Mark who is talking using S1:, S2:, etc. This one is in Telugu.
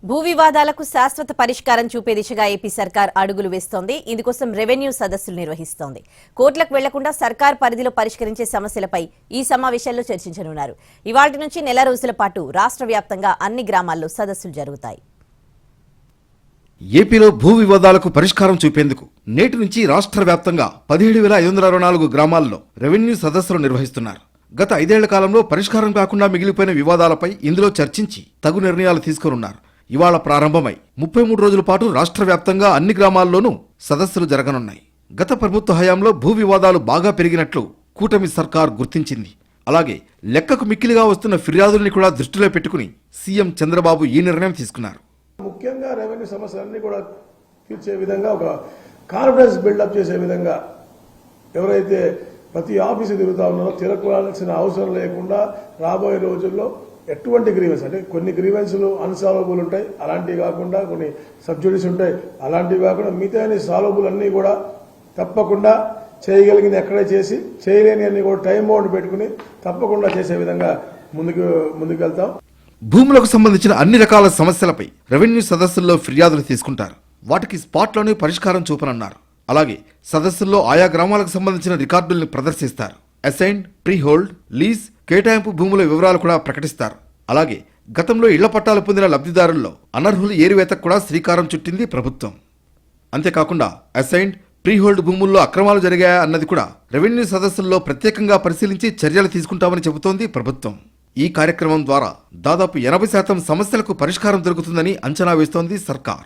S1: భూ వివాదాలకు శాశ్వత పరిష్కారం చూపే దిశగా ఏపీ సర్కార్ అడుగులు వేస్తోంది. ఇందుకోసం రెవెన్యూ సదస్సులు నిర్వహిస్తోంది. కోర్టులకు వెళ్లకుండా సర్కార్ పరిధిలో పరిష్కరించే సమస్యలపై ఈ సమావేశాల్లో చర్చించనున్నారు. ఇవాళ్టి నుంచి నెల రోజుల పాటు రాష్ట్ర వ్యాప్తంగా అన్ని గ్రామాల్లో సదస్సులు జరుగుతాయి.
S2: ఏపీలో భూ వివాదాలకు పరిష్కారం చూపేందుకు నేటి నుంచి రాష్ట్ర వ్యాప్తంగా 17,564 గ్రామాల్లో రెవెన్యూ సదస్సులు నిర్వహిస్తున్నారు. గత 5 ఏళ్ల కాలంలో పరిష్కారం కాకుండా మిగిలిపోయిన వివాదాలపై ఇందులో చర్చించి తగు నిర్ణయాలు తీసుకోనున్నారు. ఇవాళ ప్రారంభమై 33 రోజుల పాటు రాష్ట్ర వ్యాప్తంగా అన్ని గ్రామాల్లోనూ సదస్సులు జరగనున్నాయి. గత ప్రభుత్వ హయాంలో భూ వివాదాలు బాగా పెరిగినట్లు కూటమి సర్కార్ గుర్తించింది. అలాగే లెక్కకు మిక్కిలిగా వస్తున్న ఫిర్యాదుల్ని కూడా దృష్టిలో పెట్టుకుని సీఎం చంద్రబాబు ఈ నిర్ణయం తీసుకున్నారు.
S3: ముఖ్యంగా రెవెన్యూ సమస్యలన్నీ కూడా తీర్చే విధంగా ఒక కాన్ఫిడెన్స్ బిల్డప్ చేసే విధంగా ఎవరైతే ప్రతి ఆఫీసు తిరుగుతా ఉన్నారో తిరగాల్సిన అవసరం లేకుండా రాబోయే రోజుల్లో ఎటువంటి గ్రీవెన్స్ అంటే కొన్ని గ్రీవెన్స్లు అన్సాల్వబుల్ ఉంటాయి, అలాంటివి కాకుండా కొన్ని సబ్జుడీస్ ఉంటాయి, అలాంటివి కాకుండా మిగతా సాల్వబుల్ అన్నీ కూడా తప్పకుండా చేయగలిగింది ఎక్కడే చేసి చేయలేని అన్ని కూడా టైం బౌండ్ పెట్టుకుని తప్పకుండా చేసే విధంగా ముందుకెళ్తాం.
S2: భూములకు సంబంధించిన అన్ని రకాల సమస్యలపై రెవెన్యూ సదస్సుల్లో ఫిర్యాదులు తీసుకుంటారు. వాటికి స్పాట్లోనే పరిష్కారం చూపనున్నారు. అలాగే సదస్సుల్లో ఆయా గ్రామాలకు సంబంధించిన రికార్డుల్ని ప్రదర్శిస్తారు. అసైన్డ్, ప్రీ హోల్డ్, లీజ్, కేటాయింపు భూముల వివరాలు కూడా ప్రకటిస్తారు. అలాగే గతంలో ఇళ్ల పట్టాలు పొందిన లబ్ధిదారుల్లో అనర్హులు ఏరివేతకు కూడా శ్రీకారం చుట్టింది ప్రభుత్వం. అంతేకాకుండా అసైన్డ్, ప్రీ హోల్డ్ భూముల్లో అక్రమాలు జరిగాయా అన్నది కూడా రెవెన్యూ సదస్సుల్లో ప్రత్యేకంగా పరిశీలించి చర్యలు తీసుకుంటామని చెబుతోంది ప్రభుత్వం. ఈ కార్యక్రమం ద్వారా దాదాపు 80% సమస్యలకు పరిష్కారం దొరుకుతుందని అంచనా వేస్తోంది సర్కార్.